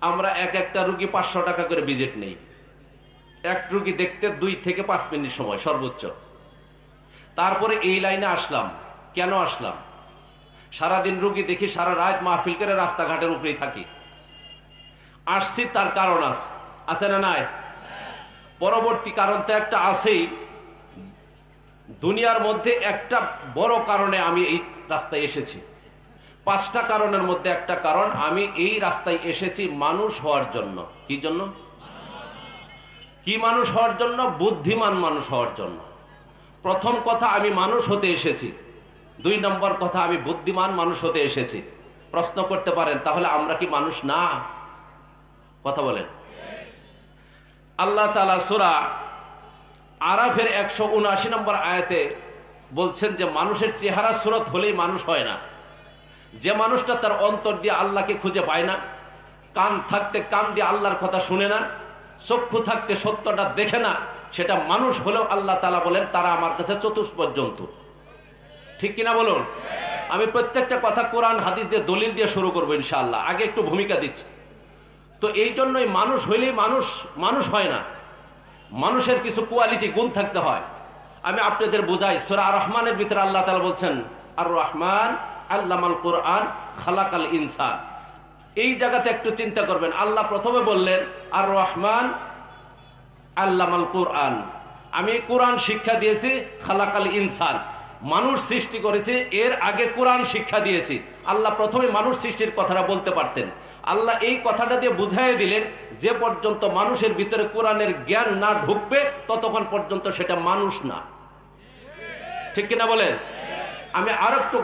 আমরা এক একটা রুগী 500 টাকা করে ভিজিট নেই। এক রুগী দেখতে 2 থেকে 5 মিনিট সময় সর্বোচ্চ। তারপরে এই লাইনে আসলাম। কেন আসলাম? সারাদিন রুগী দেখি, সারা রাত মাহফিল করে রাস্তাঘাটের উপরেই থাকি। আসছি তার কারণ আছে না নাই? পরবর্তী কারণ তো একটা আছেই। দুনিয়ার মধ্যে একটা বড় কারণে আমি এই রাস্তায় এসেছি। 5টা কারণের মধ্যে একটা কারণ, আমি এই রাস্তায় এসেছি মানুষ হওয়ার জন্য। কি জন্য? কি মানুষ হওয়ার জন্য? বুদ্ধিমান মানুষ হওয়ার জন্য। প্রথম কথা, আমি মানুষ হতে এসেছি। 2 নম্বর কথা, আমি বুদ্ধিমান মানুষ হতে এসেছি। প্রশ্ন করতে পারেন, তাহলে আমরা কি মানুষ না? কথা বলেন। আল্লাহ তাআলা সূরা আরাফের 179 নম্বর আয়াতে বলছেন যে মানুষের চেহারা সুরত হলেই মানুষ হয় না। যে মানুষটা তার অন্তর দিয়ে আল্লাহকে খুঁজে পায় না, কান থাকতে কান দিয়ে আল্লাহর কথা শুনে না, চক্ষু থাকতে সত্যটা দেখে না, সেটা মানুষ হলেও আল্লাহ তাআলা বলেন তারা আমার কাছে চতুষ্পদ জন্তু। ঠিক কিনা বলুন? আমি প্রত্যেকটা কথা কোরআন হাদিস দিয়ে দলিল দিয়ে শুরু করবো ইনশাআল্লাহ। আগে একটু ভূমিকা দিচ্ছি। তো এই জন্যই মানুষ হইলেই মানুষ হয় না। মানুষের কিছু কোয়ালিটি, গুণ থাকতে হয়। আমি আপনাদের বুঝাই। সূরা আর রহমানের ভিতরে আল্লাহ তাআলা বলছেন আর রহমান আল্লামাল কোরআন খালাকাল ইনসান। এই জায়গাতে একটু চিন্তা করবেন। আল্লাহ প্রথমে বললেন আর রহমান আল্লামাল কোরআন, আমি কোরআন শিক্ষা দিয়েছি। খালাকাল ইনসান, মানুষ সৃষ্টি করেছি। এর আগে কোরআন শিক্ষা দিয়েছি। আল্লাহ প্রথমে মানুষ সৃষ্টির কথাটা বলতে পারতেন। আল্লাহ এই কথাটা দিয়ে বুঝাই দিলেন যে পর্যন্ত মানুষের ভিতরে কোরআনের জ্ঞান না ঢুকবে ততক্ষণ পর্যন্ত সেটা মানুষ না। ঠিক কিনা বলেন? আমি আর একটু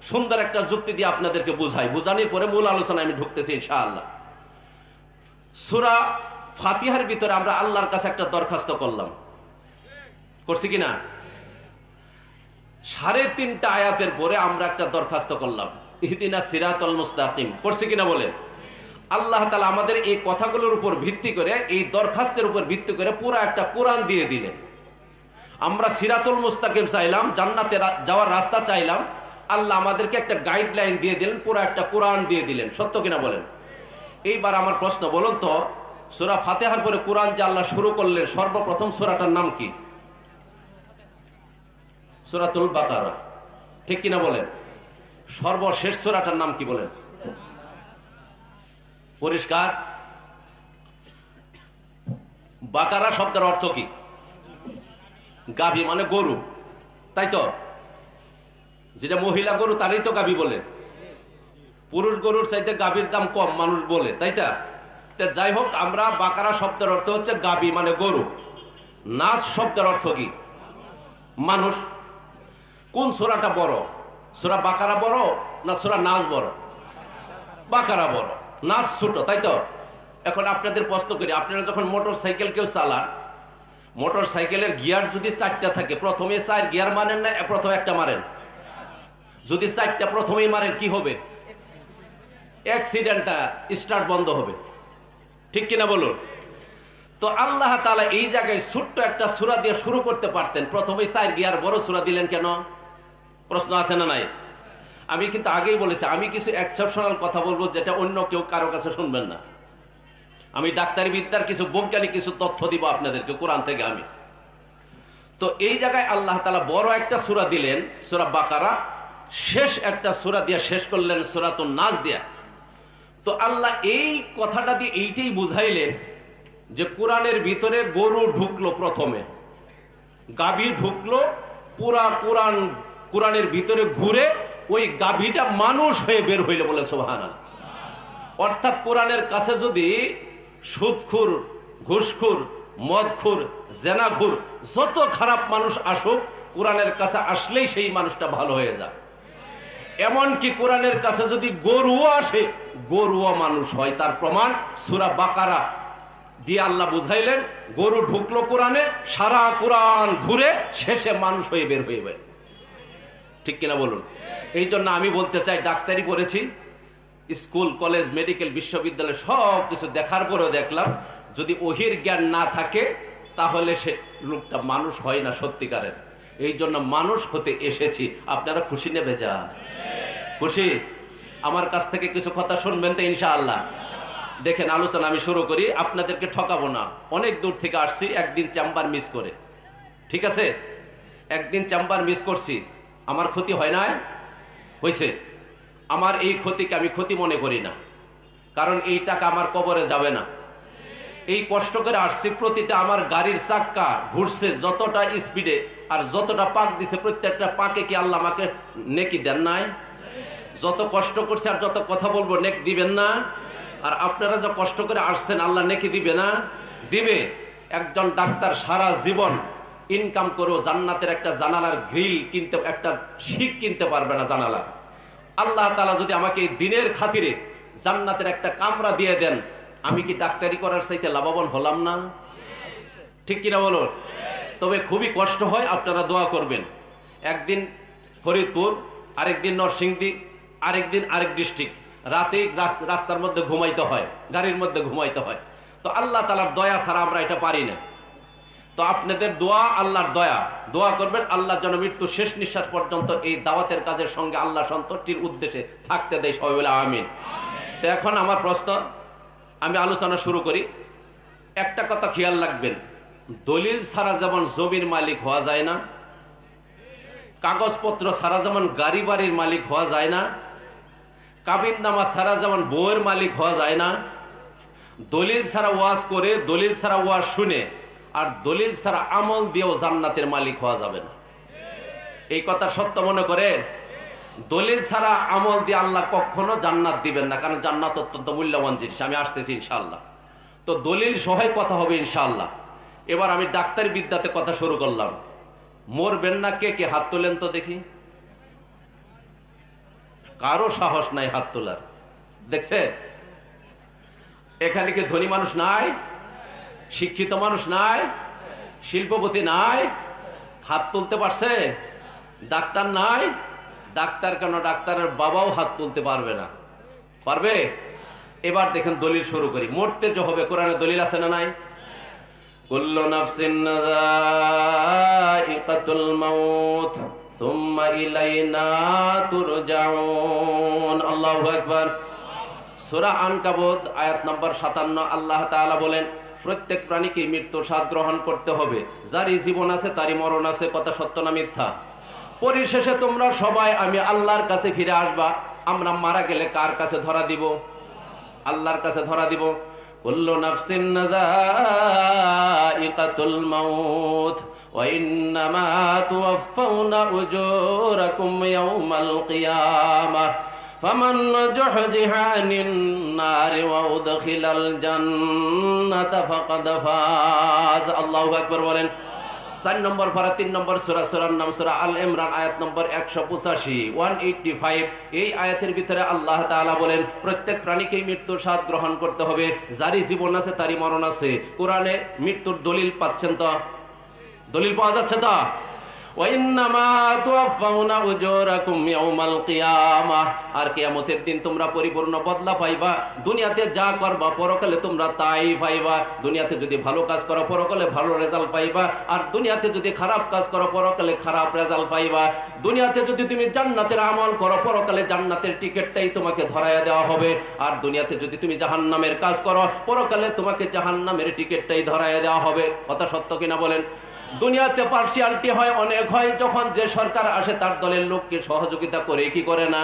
সুন্দর একটা যুক্তি দিয়ে আপনাদেরকে বুঝাই। বুঝানোর পরে মূল আলোচনায় আমি ঢুকতেছি ইনশাআল্লাহ। সূরা ফাতিহার ভিতরে আমরা আল্লাহর কাছে একটা দরখাস্ত করলাম, করছি কিনা? 3.5টা আয়াতের পরে আমরা একটা দরখাস্ত করলাম, ইহদিনা সিরাতাল মুস্তাকিম। করছি কিনা বলেন? আল্লাহ তাআলা আমাদের এই কথাগুলোর উপর ভিত্তি করে, এই দরখাস্তের উপর ভিত্তি করে পুরো একটা কোরআন দিয়ে দিলেন। আমরা সিরাতুল মুস্তাকিম চাইলাম, জান্নাতে যাওয়ার রাস্তা চাইলাম। আল্লাহ আমাদেরকে একটা গাইডলাইন দিয়ে দিলেন, পুরো একটা কোরআন দিয়ে দিলেন। সত্য কিনা বলেন? এইবার আমার প্রশ্ন, বলুন তো, সূরা ফাতিহার পরে কোরআন যে আল্লাহ শুরু করলেন, সর্বপ্রথম সূরাটার নাম কি? সূরাতুল বাকারা। ঠিক কিনা বলেন? সর্বশেষ সূরাটার নাম কি বলেন? পরিষ্কার? বাকারা শব্দের অর্থ কি? গাভী মানে গরু, তাই তো? যেটা মহিলা গরু তারই তো গাভী বলে। পুরুষ গরুর চাইতে গাভীর দাম কম মানুষ বলে, তাই তো? যাই হোক, আমরা বাকারা শব্দের অর্থ হচ্ছে গাভী মানে গরু। নাস শব্দের অর্থ কি? মানুষ। কোন সূরাটা বড়? সূরা বাকারা বড় না সূরা নাস বড়? বাকারা বড়, নাস ছোট, তাই তো? এখন আপনাদের প্রশ্ন করি, আপনারা যখন মোটর সাইকেল কেউ চালান, মোটর সাইকেলের গিয়ার যদি 4টা থাকে, প্রথমে 4 গিয়ার মারেন না প্রথমে একটা মারেন? যদি 4টা প্রথমেই মারেন কি হবে? অ্যাক্সিডেন্টটা স্টার্ট বন্ধ হবে। ঠিক কিনা বলুন? তো আল্লাহ তাআলা এই জায়গায় ছোট্ট একটা সূরা দিয়ে শুরু করতে পারতেন। প্রথমেই 4 গিয়ার বড় সূরা দিলেন কেন? প্রশ্ন আছে না নাই? আমি কিন্তু আগেই বলেছি, আমি কিছু এক্সেপশনাল কথা বলবো যেটা অন্য কেউ কারো কাছে শুনবেন না। আমি ডাক্তারি বিদ্যার কিছু বৈজ্ঞানিক কিছু তথ্য দিব আপনাদেরকে কোরআন থেকে। আমি তো এই জায়গায় আল্লাহ তাআলা বড় একটা সূরা দিলেন, সূরা বাকারা। শেষ একটা সূরা দিয়ে শেষ করলেন, সূরাতুন নাস দিয়া। তো আল্লাহ এই কথাটা দিয়ে এইটাই বুঝাইলেন যে কোরআনের ভিতরে গরু ঢুকলো, প্রথমে গাভী ঢুকলো, পুরা কোরআনের ভিতরে ঘুরে ওই গাভীটা মানুষ হয়ে বের হইলে, বলে সুবহানাল্লাহ। অর্থাৎ কোরআনের কাছে যদি সুদখুর, ঘুষখুর, মদখুর, জেনাখুর, যত খারাপ মানুষ আসুক, কোরআনের কাছে আসলেই সেই মানুষটা ভালো হয়ে যায়। এমনকি কোরআনের কাছে যদি গরুও আসে, গরুও মানুষ হয়। তার প্রমাণ সূরা বাকারা দিয়ে আল্লাহ বুঝাইলেন, গরু ঢুকলো কোরআনে, সারা কোরআন ঘুরে শেষে মানুষ হয়ে বের হয়ে বের। ঠিক কিনা বলুন? এই জন্য আমি বলতে চাই, ডাক্তারি পড়েছি, স্কুল কলেজ মেডিকেল বিশ্ববিদ্যালয় সব কিছু দেখার পরেও দেখলাম যদি ওহির জ্ঞান না থাকে তাহলে সে লোকটা মানুষ হয় না সত্যিকারের। এই জন্য মানুষ হতে এসেছি। আপনারা খুশি নেবে যা খুশি? আমার কাছ থেকে কিছু কথা শুনবেন তো ইনশাআল্লাহ? দেখেন আলোচনা আমি শুরু করি, আপনাদেরকে ঠকাবো না। অনেক দূর থেকে আসছি, একদিন চেম্বার মিস করে, ঠিক আছে? একদিন চেম্বার মিস করছি, আমার ক্ষতি হয় নাই? হয়েছে। আমার এই ক্ষতিকে আমি ক্ষতি মনে করি না, কারণ এই টাকা আমার কবরে যাবে না। এই কষ্ট করে আসছি, প্রতিটা আমার গাড়ির চাক্কা ঘুরছে যতটা স্পিডে আর যতটা পাক দিছে, প্রত্যেকটা পাকে কি আল্লাহ আমাকে নেকি দেন নাই? যত কষ্ট করছে আর যত কথা বলবো নেক দিবেন না? আর আপনারা যা কষ্ট করে আসছেন আল্লাহ নেকি দিবে না? দিবে। একজন ডাক্তার সারা জীবন ইনকাম করেও জান্নাতের একটা জানালার গ্রিল কিনতে, একটা শিক কিনতে পারবে না জানালার। আল্লাহ তাআলা যদি আমাকে এই দিনের খাতিরে জান্নাতের একটা কামরা দিয়ে দেন, আমি কি ডাক্তারি করার চাইতে লাভবান হলাম না? ঠিক কিনা বলুন? তবে খুবই কষ্ট হয়, আপনারা দোয়া করবেন। একদিন ফরিদপুর, আরেকদিন নরসিংদী, আরেকদিন আরেক ডিস্ট্রিক্ট, রাতে রাস্তার মধ্যে ঘুমাইতে হয়, গাড়ির মধ্যে ঘুমাইতে হয়। তো আল্লাহ তাআলার দয়া ছাড়া আমরা এটা পারি না। তো আপনাদের দোয়া, আল্লাহর দয়া, দোয়া করবেন আল্লাহর জন্য মৃত্যু শেষ নিঃশ্বাস পর্যন্ত এই দাওয়াতের কাজের সঙ্গে আল্লাহ সন্তুষ্টির উদ্দেশ্যে থাকতে দেয়, সবাই বলে আমিন। তো এখন আমার প্রশ্ন, আমি আলোচনা শুরু করি। একটা কথা খেয়াল রাখবেন, দলিল ছাড়া যেমন জমির মালিক হওয়া যায় না, কাগজপত্র ছাড়া যেমন গাড়ি বাড়ির মালিক হওয়া যায় না, কাবিননামা ছাড়া যেমন বউয়ের মালিক হওয়া যায় না, দলিল ছাড়া ওয়াজ করে, দলিল ছাড়া ওয়াজ শুনে আর দলিল ছাড়া আমল দিয়েও জান্নাতের মালিক হওয়া যাবে না। এই কথা সত্য মনে করে? দলিল ছাড়া আমল দিয়ে আল্লাহ কখনো জান্নাত দিবেন না, কারণ জান্নাত অত্যন্ত মূল্যবান জিনিস। আমি আসতেছি ইনশাআল্লাহ। তো দলিল সহায় কথা হবে ইনশাআল্লাহ। এবার আমি ডাক্তারি বিদ্যাতে কথা শুরু করলাম। মরবেন না কে কে হাত তোলেন তো দেখি। কারো সাহস নাই হাত তোলার, দেখছে? এখানে কি ধনী মানুষ নাই? শিক্ষিত মানুষ নাই? শিল্পপতি নাই? হাত তুলতে পারছে? ডাক্তার নাই? ডাক্তার কেন, ডাক্তারের বাবাও হাত তুলতে পারবে না। পারবে? এবার দেখেন দলিল শুরু করি। মরতে যে হবে, কোরআনে দলিল আছে না নাই? কুল্লু নাফসিন যায়িকাতুল মাউত সুম্মা ইলাইনা তুরজাউন। আল্লাহু আকবার। সূরা আনকাবুত আয়াত নম্বর 57, আল্লাহ তাআলা বলেন, প্রত্যেক প্রাণীকে মৃত্যুর স্বাদ গ্রহণ করতে হবে। যারই জীবন আছে তারই মরণ আছে। কথা সত্য না মিথ্যা? পরিশেষে তোমরা সবাই আমি আল্লাহর কাছে ফিরে আসবা। আমরা মারা গেলে কার কাছে ধরা দিব? আল্লাহর কাছে ধরা দিব। কুল্লু নাফসিন যায়িকাতুল মাউত ওয়া ইন্নামা তুওয়াফাউনা উজুরাকুম ইয়াওমাল কিয়ামাহ ফামান যুহজিহা আনিন নারি ওয়া উদখিলাল জান্নাতা ফাকাদ ফাজ। আল্লাহু আকবার বলেন। 4 নম্বর পারা 3 নম্বর সূরা, সূরার নাম সূরা আল ইমরান, আয়াত নম্বর 185 এই আয়াতের ভিতরে আল্লাহ তাআলা বলেন, প্রত্যেক প্রাণীকেই মৃত্যুর স্বাদ গ্রহণ করতে হবে। যারই জীবন আছে তারই মরণ আছে। কোরআনে মৃত্যুর দলিল পাচ্ছেন তো? দলিল পাওয়া যাচ্ছে তো? ওয়া ইন্নামা তুওয়াফাউনা উজুরাকুম ইয়াওমাল কিয়ামাহ। আর কিয়ামতের দিন তোমরা পরিপূর্ণ বদলা পাইবা। দুনিয়াতে যা করবা পরকালে তোমরা তাই পাইবা। দুনিয়াতে যদি ভালো কাজ করো পরকালে ভালো রেজাল্ট পাইবা, আর দুনিয়াতে যদি খারাপ কাজ করো পরকালে খারাপ রেজাল্ট পাইবা। দুনিয়াতে যদি তুমি জান্নাতের আমল করো পরকালে জান্নাতের টিকিটটাই তোমাকে ধরায়া দেওয়া হবে, আর দুনিয়াতে যদি তুমি জাহান্নামের কাজ করো পরকালে তোমাকে জাহান্নামের টিকিটটাই ধরায়া দেওয়া হবে। কথা সত্য কিনা বলেন? দুনিয়াতে পার্সিয়ালিটি হয়, অনেক হয়, যখন যে সরকার আসে তার দলের লোককে সহযোগিতা করে কি করে না,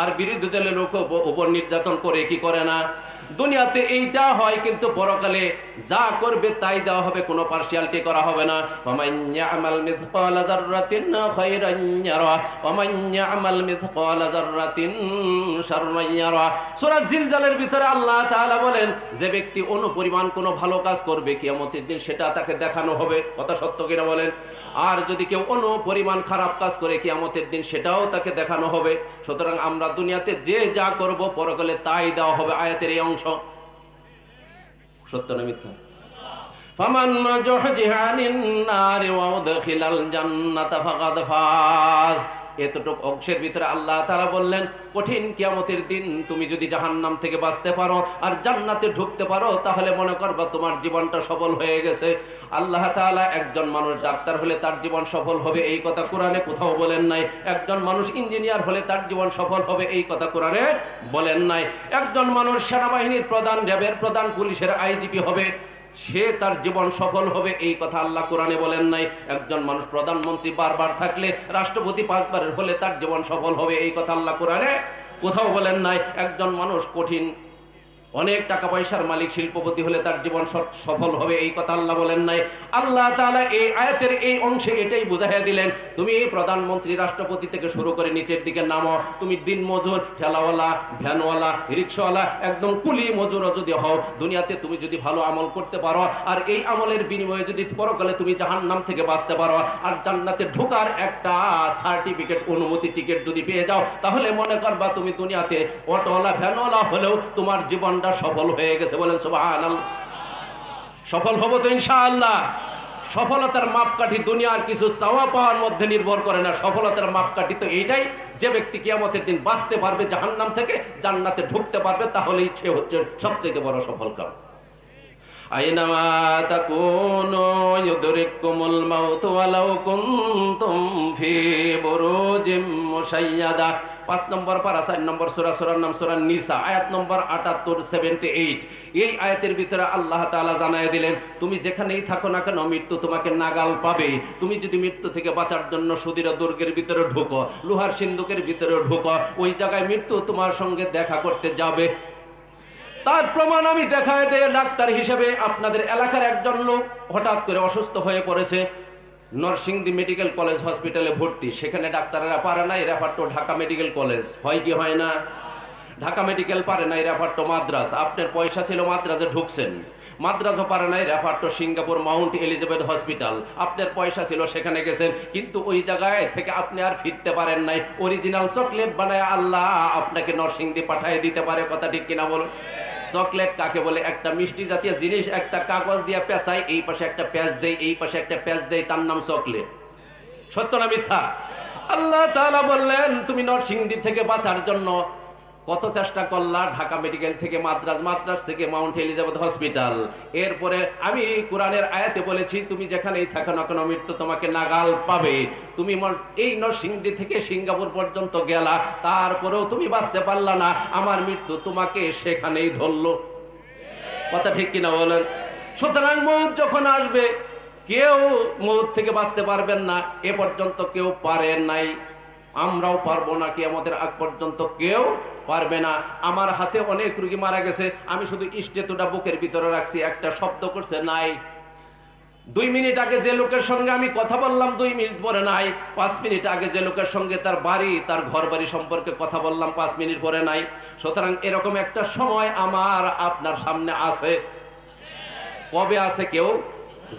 আর বিরোধী দলের লোক উপর নির্যাতন করে কি করে না। দুনিয়াতে এইটা হয়, কিন্তু পরকালে যা করবে তাই দেওয়া হবে, কোনো পার্সিয়ালিটি করা হবে না। ফামান ইয়ামাল মিথকালা যাররাতিন খায়রান ইয়ারা ওয়া মান ইয়ামাল মিথকালা যাররাতিন শাররান ইয়ারা। সূরা জিলজালের ভিতরে আল্লাহ তাআলা বলেন, যে ব্যক্তি অনুপরিমাণ কোনো ভালো কাজ করবে কিয়ামতের দিন সেটা তাকে দেখানো হবে। কথা সত্য কিনা বলেন? আর যদি কেউ অনুপরিমাণ খারাপ কাজ করে কিয়ামতের দিন সেটাও তাকে দেখানো হবে। সুতরাং আমরা দুনিয়াতে যে যা করব পরকালে তাই দেওয়া হবে। আয়াতের এই অংশ সত্য না মিথ্যা? ফামান যুহজিহা আনিন নারি ওয়া উদখিলাল জান্নাতা ফাকাদ ফাজ। এতটুকু অংশের ভিতরে আল্লাহ তাআলা বললেন, কঠিন কিয়ামতের দিন তুমি যদি জাহান্নাম থেকে বাঁচতে পারো আর জান্নাতে ঢুকতে পারো, তাহলে মনে করবা তোমার জীবনটা সফল হয়ে গেছে। আল্লাহ তাআলা একজন মানুষ ডাক্তার হলে তার জীবন সফল হবে এই কথা কোরআনে কোথাও বলেন নাই। একজন মানুষ ইঞ্জিনিয়ার হলে তার জীবন সফল হবে এই কথা কোরআনে বলেন নাই। একজন মানুষ সেনাবাহিনীর প্রধান, র্যাবের প্রধান, পুলিশের আইজিপি হবে, সে তার জীবন সফল হবে এই কথা আল্লাহ কোরআনে বলেন নাই। একজন মানুষ প্রধানমন্ত্রী বারবার থাকলে, রাষ্ট্রপতি 5 বারের হলে তার জীবন সফল হবে এই কথা আল্লাহ কোরআনে কোথাও বলেন নাই। একজন মানুষ কঠিন অনেক টাকা পয়সার মালিক, শিল্পপতি হলে তার জীবন সফল হবে এই কথা আল্লাহ বলেন নাই। আল্লাহ তাআলা এই আয়াতের এই অংশে এটাই বুঝাইয়া দিলেন, তুমি এই প্রধানমন্ত্রী, রাষ্ট্রপতি থেকে শুরু করে নিচের দিকে নামো, তুমি দিন মজুর, ঠেলাওয়ালা, ভ্যানওয়ালা, রিক্সাওয়ালা, একদম কুলি মজুরও যদি হও, দুনিয়াতে তুমি যদি ভালো আমল করতে পারো আর এই আমলের বিনিময়ে যদি পরকালে তুমি জাহান্নাম থেকে বাঁচতে পারো আর জান্নাতে ঢোকার একটা সার্টিফিকেট, অনুমতি, টিকিট যদি পেয়ে যাও, তাহলে মনে করবা তুমি দুনিয়াতে অটোওয়ালা, ভ্যানওয়ালা হলেও তোমার জীবন সফল হয়ে গেছে। বলেন সুবহানাল্লাহ। সফল হব তো ইনশাআল্লাহ। সফলতার মাপকাঠি দুনিয়ার কিছু চাওয়া পাওয়ার মধ্যে নির্ভর করে না। সফলতার মাপকাঠি তো এইটাই, যে ব্যক্তি কিয়ামতের দিন বাঁচতে পারবে, জাহান্নাম থেকে জান্নাতে ঢুকতে পারবে, তাহলেই সে হচ্ছে সবচেয়ে বড় সফল কাম। আইনামা তাকুনু ইউদরিকুমুল মাউত ওয়ালাউ কুনতুম ফি বুরুজিম মুশাইয়াদা। 5 নম্বর পারা, 4 নম্বর সূরা, সূরার নাম সূরা নিসা, আয়াত নম্বর 78, 78। এই আয়াতের ভিতরে আল্লাহ তাআলা জানায় দিলেন, তুমি যেখানেই থাকো না কেন মৃত্যু তোমাকে নাগাল পাবে। তুমি যদি মৃত্যু থেকে বাঁচার জন্য সুদৃঢ় দুর্গের ভিতরে ঢুকো, লোহার সিন্ধুকের ভিতরে ঢুকো, ওই জায়গায় মৃত্যু তোমার সঙ্গে দেখা করতে যাবে। তার প্রমাণ আমি দেখায় দেই। ডাক্তার হিসেবে আপনাদের এলাকার একজন লোক হঠাৎ করে অসুস্থ হয়ে পড়েছে, নরসিংদী মেডিকেল কলেজ হসপিটালে ভর্তি। সেখানে ডাক্তাররা পারে না, refer to Dhaka medical college. হয় কি হয় না? ঢাকা মেডিকেল পারে না, রেফার টু মাদ্রাজ। আপনার পয়সা ছিল, মাদ্রাজে ঢুকছেন। মাদ্রাজও পারে নাই, refer to Singapore Mount Elizabeth hospital. আপনার পয়সা ছিল, সেখানে গেছেন, কিন্তু ওই জায়গায় থেকে আপনি আর ফিরতে পারেন নাই। অরিজিনাল চকলেট বানায় আল্লাহ আপনাকে নরসিংদী পাঠিয়ে দিতে পারে। কথা ঠিক কিনা বলুন? চকলেট কাকে বলে? একটা মিষ্টি জাতীয় জিনিস, একটা কাগজ দিয়ে পেঁচাই, এই পাশে একটা প্যাঁচ দেয়, এই পাশে একটা প্যাঁচ দেয়, তার নাম চকলেট। সত্য না মিথ্যা? আল্লাহ তাআলা বললেন, তুমি নরসিংদী থেকে বাঁচার জন্য কত চেষ্টা করলা, ঢাকা মেডিকেল থেকে মাদ্রাজ, মাদ্রাজ থেকে মাউন্ট এলিজাবেথ হসপিটাল। এরপরে আমি কোরআনের আয়াতে বলেছি, তুমি যেখানেই থাকো না কেন মৃত্যু তোমাকে নাগাল পাবে। তুমি এই নরসিংদী থেকে সিঙ্গাপুর পর্যন্ত গেলা, তারপরেও তুমি বাঁচতে পারলা না, আমার মৃত্যু তোমাকে সেখানেই ধরলো। কথা ঠিক কিনা বলেন? সুতরাং মউত যখন আসবে, কেউ মউত থেকে বাঁচতে পারবেন না, এ পর্যন্ত কেউ পারে নাই, আমরাও পারবো না, কিয়ামতের আগ পর্যন্ত কেউ পারবে না। আমার হাতে অনেক রোগী মারা গেছে, আমি শুধু স্টেটোটা বুকের ভিতরে রাখছি, একটা শব্দ করছে নাই। 2 মিনিট আগে যে লোকের সঙ্গে আমি কথা বললাম, 2 মিনিট পরে নাই। 5 মিনিট আগে যে লোকের সঙ্গে তার বাড়ি, তার ঘর বাড়ি সম্পর্কে কথা বললাম, 5 মিনিট পরে নাই। সুতরাং এরকম একটা সময় আমার আপনার সামনে আছে। কবে আছে কেউ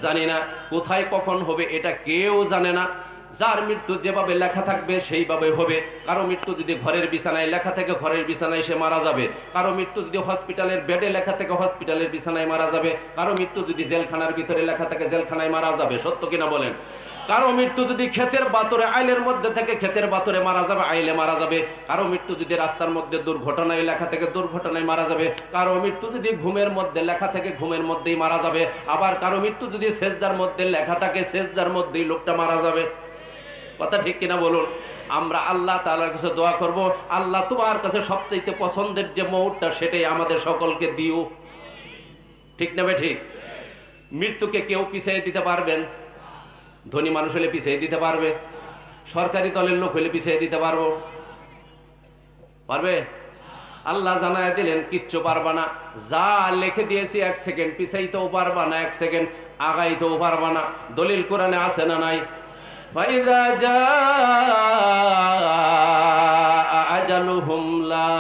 জানি না, কোথায় কখন হবে এটা কেউ জানে না। যার মৃত্যু যেভাবে লেখা থাকবে সেইভাবে হবে। কারো মৃত্যু যদি ঘরের বিছানায় লেখা থাকে, ঘরের বিছানায় সে মারা যাবে। কারো মৃত্যু যদি হসপিটালের বেডে লেখা থাকে, হসপিটালের বিছানায় মারা যাবে। কারো মৃত্যু যদি জেলখানার ভিতরে লেখা থাকে, জেলখানায় মারা যাবে। সত্য কিনা বলেন? কারো মৃত্যু যদি ক্ষেতের বাতরে, আইলের মধ্যে থেকে, ক্ষেতের বাতরে মারা যাবে, আইলে মারা যাবে। কারো মৃত্যু যদি রাস্তার মধ্যে দুর্ঘটনায় লেখা থেকে, দুর্ঘটনায় মারা যাবে। কারো মৃত্যু যদি ঘুমের মধ্যে লেখা থেকে, ঘুমের মধ্যেই মারা যাবে। আবার কারো মৃত্যু যদি সেজদার মধ্যে লেখা থাকে, সেজদার মধ্যেই লোকটা মারা যাবে। কথা ঠিক কিনা বলুন? আমরা আল্লাহ তাআলার কাছে দোয়া করব, আল্লাহ তোমার কাছে সবচেয়ে পছন্দের যে মউতটা, সেটাই আমাদের সকলকে দিও। ঠিক না ঠিক? মৃত্যুকে কেউ পিছিয়ে দিতে পারবেন? ধনী মানুষ হলে পিছিয়ে দিতে পারবে? সরকারি দলের লোক হলে পিছিয়ে দিতে পারবো? পারবে? আল্লাহ জানায় দিলেন, কিচ্ছু পারবা না। যা লিখে দিয়েছি 1 সেকেন্ড পিছাইতেও পারবা না, 1 সেকেন্ড আগাইতেও পারবা না। দলিল কোরআনে আছে না নাই? فَإِذَا جَاءَ أَجَلُهُمْ لَا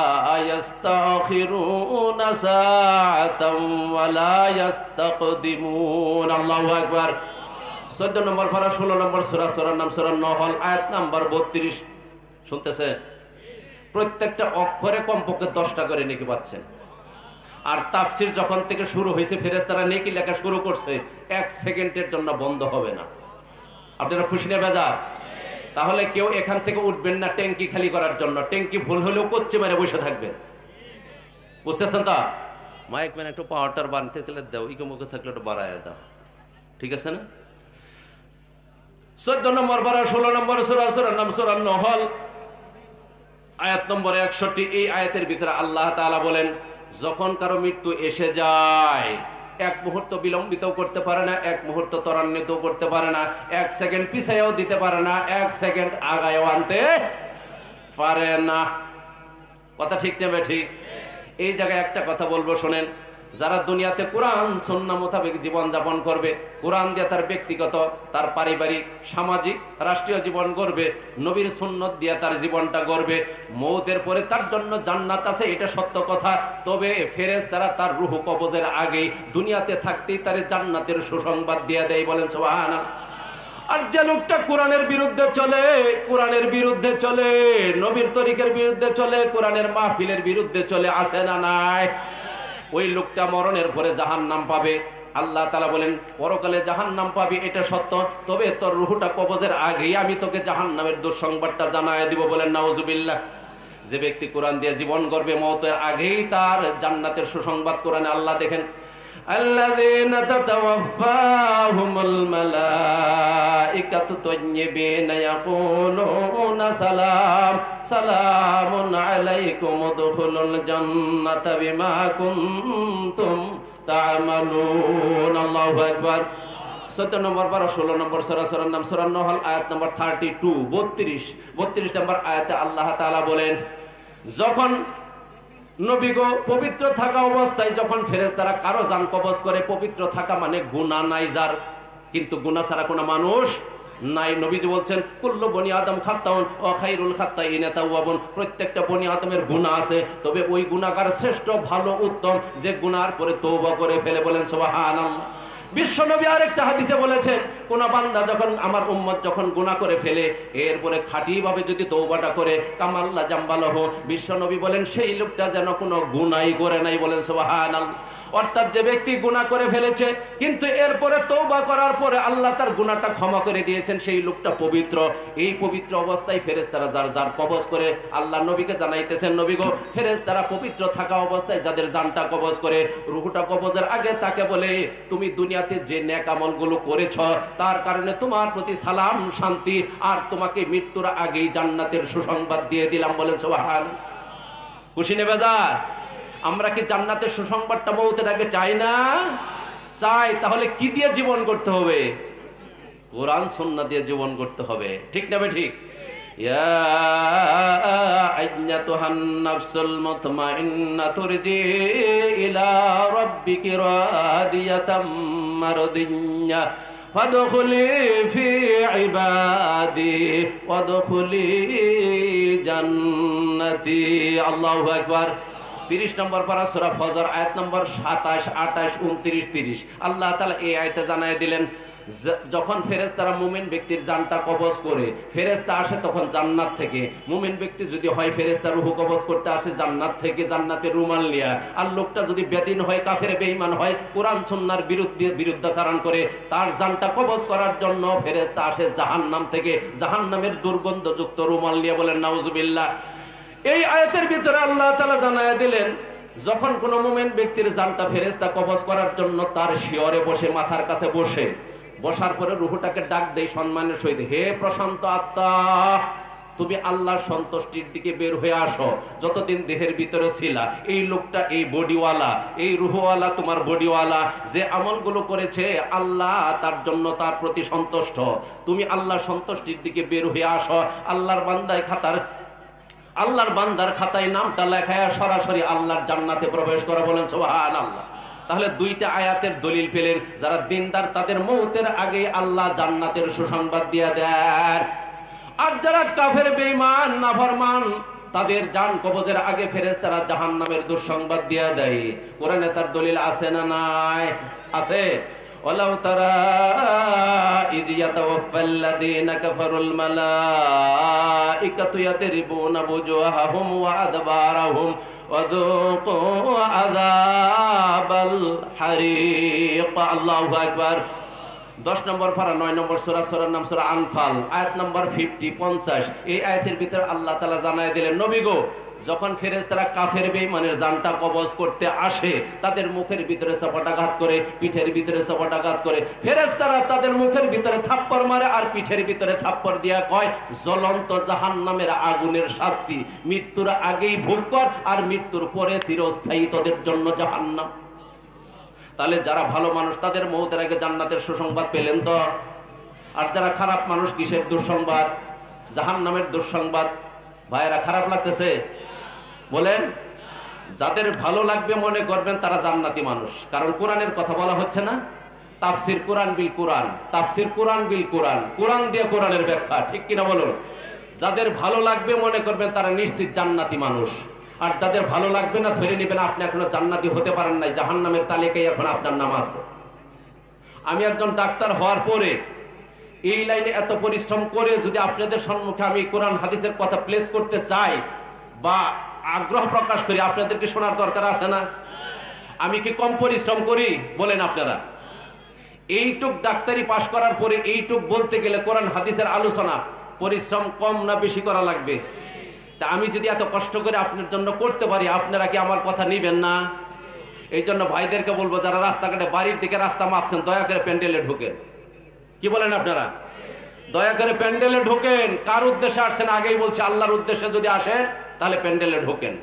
يَسْتَأْخِرُونَ سَاعَةً وَلَا يَسْتَقْدِمُونَ। আল্লাহু আকবার। 14 নম্বর পারা, 16 নম্বর সূরা, সূরার নাম সূরা নহল, আয়াত নাম্বার 32। শুনতেছে? প্রত্যেকটা অক্ষরে কমপক্ষে 10টা করে নেকি পাচ্ছেন। আর তাফসীর যখন থেকে শুরু হয়েছে, ফেরেশতারা নেকি লেখা শুরু করছে, 1 সেকেন্ডের জন্য বন্ধ হবে না। আপনারা খুশি না বেজার? তাহলে কেউ এখান থেকে উঠবেন না ট্যাঙ্কি খালি করার জন্য। ট্যাঙ্কি ভুল হলেও কোচ্চে মেরে বসে থাকবেন, বুঝতেছেন তো? মাইক ম্যান একটু পাওয়ারটার বানতে গেলে দাও, ইকোমুখে থাকলে একটু বাড়ায় দাও, ঠিক আছে না? 14 নম্বর পারা 16 নম্বর সূরার নাম সূরা নহল, আয়াত নম্বর 61। এই আয়াতের ভিতরে আল্লাহ তাআলা বলেন, যখন কারো মৃত্যু এসে যায়, এক মুহূর্ত বিলম্বিত করতে পারে না, এক মুহূর্ত ত্বরান্বিত করতে পারে না, এক সেকেন্ড পিছাইও দিতে পারে না, এক সেকেন্ড আগায়ও আনতে পারে না। কথা ঠিক নেবে ঠিক? এই জায়গায় একটা কথা বলবো শোনেন, যারা দুনিয়াতে কোরআন সুন্নাহ মোতাবেক জীবন যাপন করবে, কোরআন দিয়ে তার ব্যক্তিগত, তার পারিবারিক, সামাজিক, রাষ্ট্রীয় জীবন গড়বে, নবীর সুন্নত দিয়ে তার জীবনটা গড়বে, মৌতের পরে তার জন্য জান্নাত আছে, এটা সত্য কথা। তবে ফেরেশতারা তার রূহ কবজের আগেই দুনিয়াতে থাকতেই তার জান্নাতের সুসংবাদ দিয়ে দেয়, বলেন সুবহানাল্লাহ। আর যে লোকটা কোরআনের বিরুদ্ধে চলে, কোরআনের বিরুদ্ধে চলে, নবীর তরিকের বিরুদ্ধে চলে, কোরআনের মাহফিলের বিরুদ্ধে চলে, আসে না নাই? ওই লোকটা মরণের পরে জাহান্নাম পাবে। আল্লাহ তাআলা বলেন, পরকালে জাহান্নাম পাবে, এটা সত্য, তবে তোর রূহটা কবজের আগেই আমি তোকে জাহান্নামের দুঃসংবাদটা জানায় দিব, বলেন নাউজুবিল্লাহ। যে ব্যক্তি কোরআন দিয়ে জীবন গড়বে, মওতের আগেই তার জান্নাতের সুসংবাদ কোরআনে আল্লাহ দেখেন, আল্লাযীনা তাতাওয়াফফাহুমুল মালাইকাতু তাইয়্যিবিনা ইয়াকুলুনা সালাম সালামুন আলাইকুম উদখুলুল জান্নাতা বিমা কুনতুম তা'মালুন। আল্লাহু আকবার। 14 নম্বর পারা 16 নম্বর সূরার নাম সূরা নহল, আয়াত নম্বর 32 32 নম্বর আয়াতে আল্লাহ তাআলা বলেন, যখন নবী গো পবিত্র থাকা অবস্থায় যখন ফেরেশতারা কারো জান কবজ করে, পবিত্র থাকা মানে গুনাহ নাই যার, কিন্তু গুনাহ ছাড়া কোনো মানুষ নাই। নবীজি বলছেন, কুল্লু বনি আদম খাত্তাউন ওয়া খায়রুল খাত্তাইনা তাওয়াবুন, প্রত্যেকটা বনি আদমের গুনাহ আছে, তবে ওই গুনাহগার শ্রেষ্ঠ, ভালো, উত্তম যে গুনাহর পরে তওবা করে ফেলে, বলেন সুবহানাল্লাহ। বিশ্বনবী আরেকটা হাদিসে বলেছেন, কোন বান্দা যখন, আমার উম্মত যখন গুনাহ করে ফেলে, এরপরে খাঁটিভাবে যদি তওবাটা করে, কামাল্লা জাম্বালহ, বিশ্বনবী বলেন সেই লোকটা যেন কোনো গুনাহই করে নাই, বলেন সুবহানাল্লাহ। অর্থাৎ যে ব্যক্তি গুনাহ করে ফেলেছে কিন্তু এরপরে তওবা করার পরে আল্লাহ তার গুনাহটা ক্ষমা করে দিয়েছেন, সেই লোকটা পবিত্র। এই পবিত্র অবস্থায় ফেরেশতারা যার কবজ করে, আল্লাহ নবীকে জানাইতেছেন, নবী গো ফেরেশতারা পবিত্র থাকা অবস্থায় যাদের জানটা কবজ করে, রূহটা কবজের আগে তাকে বলে, তুমি দুনিয়াতে যে নেক আমলগুলো করেছ তার কারণে তোমার প্রতি সালাম, শান্তি, আর তোমাকে মৃত্যুর আগেই জান্নাতের সুসংবাদ দিয়ে দিলাম, বলেন সুবহানাল্লাহ। খুশি নেবে যা? আমরা কি জান্নাতের সুসংবাদটা মওতের আগে চাই না? চাই। তাহলে কি দিয়ে জীবন করতে হবে? কোরআন সুন্নাহ দিয়ে জীবন করতে হবে, ঠিক না ঠিক? ইয়া আইয়াতুহান নাফসুল মুতমাইন্নাতু রজি ইলা রাব্বিকি রাদিয়াতাম মারদিয়্যা ফাদখুলি ফি ইবাদি ওয়াদখুলি জান্নাতি। আল্লাহু আকবার। 30 নম্বর পারা সূরা ফজর, আয়াত নম্বর 27, 28, 29, 30। আল্লাহ তাআলা এই আয়াতে জানায় দিলেন, যখন ফেরেশতারা মুমিন ব্যক্তির জানটা কবজ করে, ফেরেশতা আসে তখন জান্নাত থেকে। মুমিন ব্যক্তি যদি হয়, ফেরেশতা রূহ কবজ করতে আসে জান্নাত থেকে, জান্নাতের রুমাল নিয়া। আর লোকটা যদি বেদিন হয়, কাফের বেঈমান হয়, কোরআন সুন্নাহর বিরুদ্ধাচরণ করে, তার জানটা কবজ করার জন্য ফেরেশতা আসে জাহান্নাম থেকে, জাহান্নামের দুর্গন্ধযুক্ত রুমাল নিয়ে, বলেন নাউজুবিল্লাহ। এই আয়াতের ভিতরে আল্লাহ তাআলা জানায়া দিলেন, যখন কোন মুমিন ব্যক্তির জানটা ফেরেশতা কবজ করার জন্য তার শিয়রে বসে, মাথার কাছে বসার পরে রূহটাকে ডাক দেয় সম্মানের সহিত, হে প্রশান্ত আত্মা, তুমি আল্লাহর সন্তুষ্টির দিকে বের হয়ে আসো। যতদিন দেহের ভিতরে ছিলা, এই লোকটা, এই বডিওয়ালা, এই রূহওয়ালা, তোমার বডিওয়ালা যে আমলগুলো করেছে, আল্লাহ তার জন্য, তার প্রতি সন্তুষ্ট। তুমি আল্লাহর সন্তুষ্টির দিকে বের হয়ে আসো। আল্লাহর বান্দার খাতায় নামটা লেখায় সরাসরি আল্লাহর জান্নাতে প্রবেশ করা, বলেন সুবহানাল্লাহ। তাহলে দুইটা আয়াতের দলিল পেলেন, যারা দিনদার তাদের মওতের আগে আল্লাহ জান্নাতের সুসংবাদ দিয়ে দেন। আর যারা কাফের, বেঈমান, নাফরমান, তাদের জান কবজের আগে ফেরেশতারা জাহান্নামের দুঃসংবাদ দিয়ে দেয়। কোরআনে তার দলিল আছে না নাই? আছে। ওয়ালাউ তারা ইয ইয়াতাওয়াফাল্লাযীনা কাফারুল মালাইকাতু ইয়াদরিবুনা বুজুহাহুম ওয়া আদবারাহুম ওয়াযুকু আযাবাল হারিক। আল্লাহু আকবার। 10 নম্বর পারা 9 নম্বর সূরা, সূরার নাম সূরা আনফাল, আয়াত নম্বর 50 এই আয়াতের ভিতর আল্লাহ তাআলা জানায় দিলেন, নবী গো, যখন ফেরেশতারা কাফের বেঈমানের জানটা কবজ করতে আসে, তাদের মুখের ভিতরে চপটাঘাত করে, পিঠের ভিতরে চপটাঘাত করে, ফেরেশতারা তাদের মুখের ভিতরে থাপ্পড় মারে আর পিঠের ভিতরে থাপ্পড় দিয়া কয়, জ্বলন্ত জাহান্নামের আগুনের শাস্তি মৃত্যুর আগেই ভোগ কর, আর মৃত্যুর পরে চিরস্থায়ী তোদের জন্য জাহান্নাম। তাহলে যারা ভালো মানুষ তাদের মৌতের আগে জান্নাতের সুসংবাদ পেলেন তো, আর যারা খারাপ মানুষ কিসের দুঃসংবাদ? জাহান্নামের দুঃসংবাদ। ভাইয়েরা, খারাপ লাগতেছে? বলেন। যাদের ভালো লাগবে মনে করবেন তারা জান্নাতি মানুষ, কারণ কোরআনের কথা বলা হচ্ছে না? তাফসির কোরআন বিল কোরআন, তাফসির কোরআন বিল কোরআন, কোরআন দিয়ে কোরআনের ব্যাখ্যা, ঠিক কিনা বলুন? যাদের ভালো লাগবে মনে করবেন তারা নিশ্চিত জান্নাতি মানুষ, আর যাদের ভালো লাগবে না ধরে নেবেন আপনি এখনো জান্নাতি হতে পারেন নাই, জাহান্নামের তালিকায় এখন আপনার নাম আছে। আমি একজন ডাক্তার হওয়ার পরে এই লাইনে এত পরিশ্রম করে যদি আপনাদের সম্মুখে আমি কোরআন হাদিসের কথা প্লেস করতে চাই বা আগ্রহ প্রকাশ করি, আপনাদেরকে শোনার দরকার আছে না? আমি কি কম পরিশ্রম করি? বলেন আপনারা। এইটুক ডাক্তারি পাশ করার পরে এইটুক বলতে গেলে কোরআন হাদিসের আলোচনা পরিশ্রম কম না বেশি করা লাগবে? তা আমি যদি এত কষ্ট করে আপনার জন্য করতে পারি, আপনারা কি আমার কথা নিবেন না? এই জন্য ভাইদেরকে বলবো, যারা রাস্তাঘাটে বাড়ির দিকে রাস্তা মাপছেন, দয়া করে প্যান্ডেলে ঢোকেন। কি বলেন আপনারা? দয়া করে প্যান্ডেলে ঢোকেন। কার উদ্দেশ্যে আসছেন আগেই বলছি, আল্লাহর উদ্দেশ্যে যদি আসেন তাহলে প্যান্ডেলে ঢোকেন।